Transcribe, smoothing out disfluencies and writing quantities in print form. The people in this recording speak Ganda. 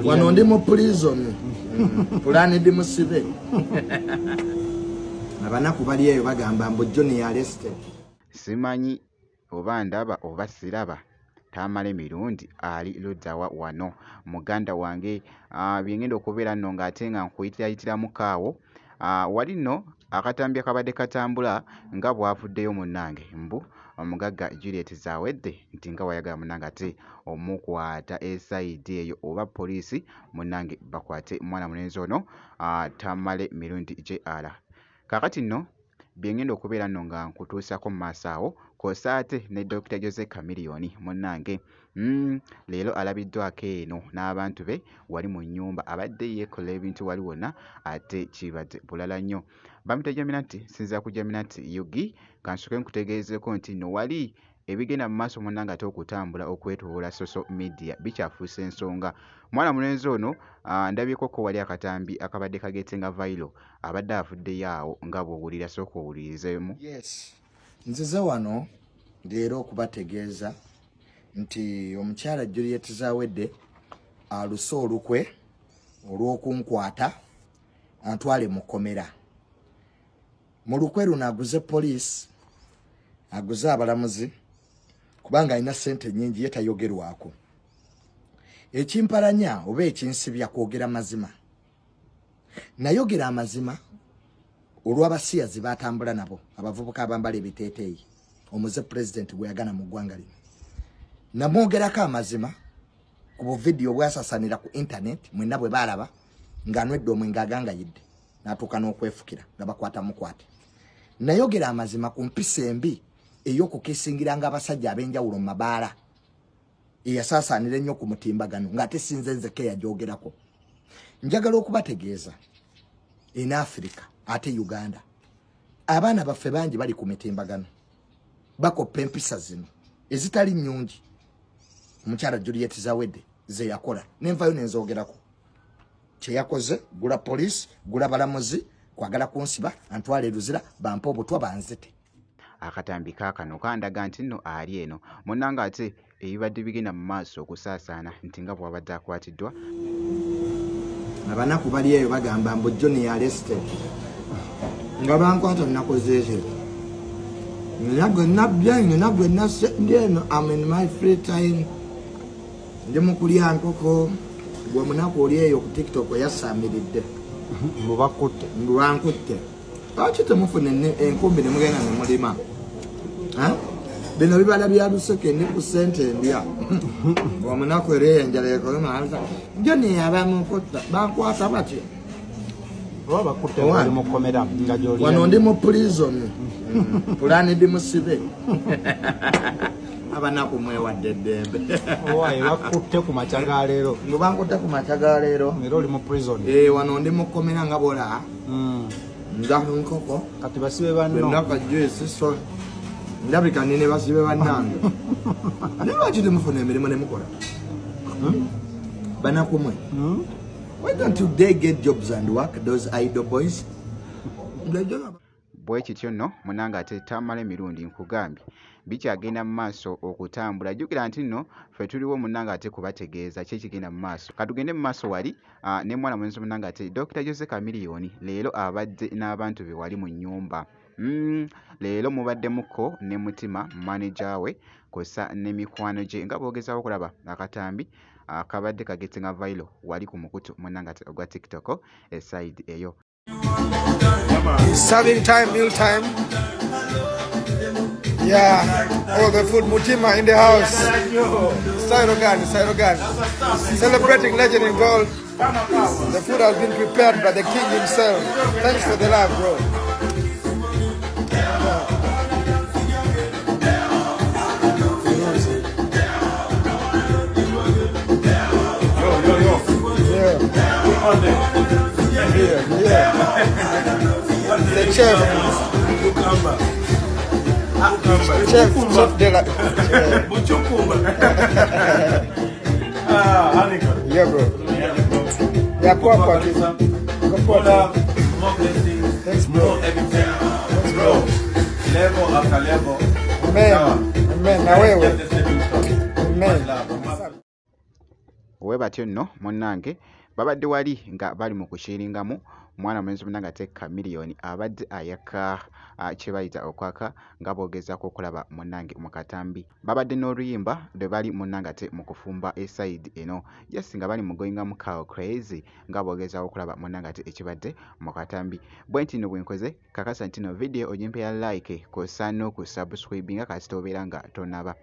Wano ndi mu prison. Pulani ndi musibe. Abanaku bali eyo bagamba mbu Johnny arrested. Simanyi oba ndaba oba siraba Tamale emirundi ali luddawa wano muganda wange byengenda okubeera nno ng'ate nga nkuyitira mukaawo wali nno akatambi akabadde katambula nga bwavuddeyo munnange mbu omugagga Juliet Zawedde nti nga wayagala munnange ate omukwata esaidi eyo oba poliisi munnange bakwate mwana mulenzi ono Tamale mirundi JR. Kakati nno byengenda okubeera nno nga nkutuusako mu maaso awo kw'ossa ate ne Dr. Jose Chameleone munnange leero alabiddwako eno n'abantu be wali mu nnyumba abadde yeekola ebintu wali wonna ate kibadde bulala nnyo. Bamuyita Geminati, sinza ku Geminati Yugi kansooke nkutegeezeko nti nno wali ebigenda mu maaso munnange ate okutambula okwetooloola social media bikyafuusa ensonga. Mwana mulenzi ono ndabyeko ko wali akatambi akabadde kagetenga viral abadde avuddeyo awo nga bw'owulira sooka owulirizeemu. Yes. Nzize wano leero okubategeeza nti omukyala Juliet Zawedde aluse olukwe olw'okunkwata antwale mu kkomera. Mu lukwe luno aguze poliisi, aguze abalamuzi kubanga alina ssente nnyingi ye tayogerwako. Ekimpalanya oba ekinsibya kwogera mazima. Nayogera amazima olw'abasiyazi batambula nabo abavubuka abambala ebiteeteeyi omuze president gwe yagana mu ggwanga lino. Namwogerako amazima ku buvidiyo bwasasanira ku internet mwenna bwe balaba ng'anwedde omwenge agangayidde n'atuuka n'okwefukira nga bakwata mukwate. Nayogera amazima ku mpisa embi ey'okukisingiranga abasajja ab'enjawulo mu mabaala eyasaasaanira ennyo ku mutimbagano ng'ate sinze nzeke yagyogerako. Njagala okubategeeza in Africa ate Uganda abaana baffe bangi bali ku mitimbagano bakoppa empisa zino ezitali nnyungi. Omukyala Juliet Zawedde ze yakola nenvayo nenzoogerako kye yakoze, gula poliisi, gula balamuzi, kwagala kunsiba antwale luzira bampa obutwa banzite. Akatambi kaakano kandaga nti nno ali eno munnange ate ebibadde bigenda mu maaso okusaasaana nti nga bw'abadde akwatiddwa. Abanaku bali eyo bagamba mbu Johnny arrested. Nga bankwata nakoze ekyo. Nagwe ndi eno I'm in my free time. Ndi mu kulya nkoko gwe munaku oli eyo ku TikTok yasaamiridde. Mbubankutte. Lwaki temufuna enkumbi ne mugenda ne mulima? Bino bibala bya luseke ndi ku ssente ndya. Omunaku era enjala ekoloma Johnny abamukutta bankwata batya. Wano ndi mu prison. Pulani ndi musibe. Abanaku mwewadde eddembe. Bakutte ku makyaga leero. Bankutte ku makyaga leero. Leero oli mu prison. Wano ndi mu kkomera nga bola. Ndaku nkoko. Kati basibe banno. Ndaka juice so. Ndabika nene basibe bannange. Ne lwaki temufuna emirimu ne mukola? Banaku mwe. Why don't you they get jobs and work, those idle boys? Bwe kityo nno munnange ate Tamale emirundi nkugambye bikyagenda mu maaso okutambula. Jjukira nti nno ffe tuliwo munnange ate kubategeeza ki ekigenda mu maaso. Katugende mu maaso wali ne mwana mulenzi munnange ate Dr. Jose Chameleone leero abadde n'abantu be wali mu nnyumba. Leero mubaddemuko ne Mutima manager we kw'ossa ne mikwano gye nga boogezaawo okulaba akatambi akabadde kagetenga viral wali ku mukutu munnange ate ogwa TikTok eside eyo. Serving time, meal time. Yeah, all the food. Mutima in the house. Sairogan. Celebrating legend in gold. The food has been prepared by the king himself. Thanks for the love, bro. Yeah. The chef de la. Yeah, bro. Yeah, thanks, bro. Thanks, bro. Level after level. Amen. Na wewe. Amen. batyo nno munnange babadde wali nga bali mu kushiringamu mwana mulenzi munnange ate Chameleone abadde ayaka kye bayita okwaka nga boogezaako okulaba munnange mu katambi. Babadde n'oluyimba lwe bali munnange ate mu kufumba esayidi eno yes nga bali mu going mu cow crazy nga boogezaako okulaba munnange ate ekibadde mu katambi. Bwe nti nno bwe nkoze kakasa nti no video ogimpera like kosa n'okusubscribinga kasita obeera nga tonaba.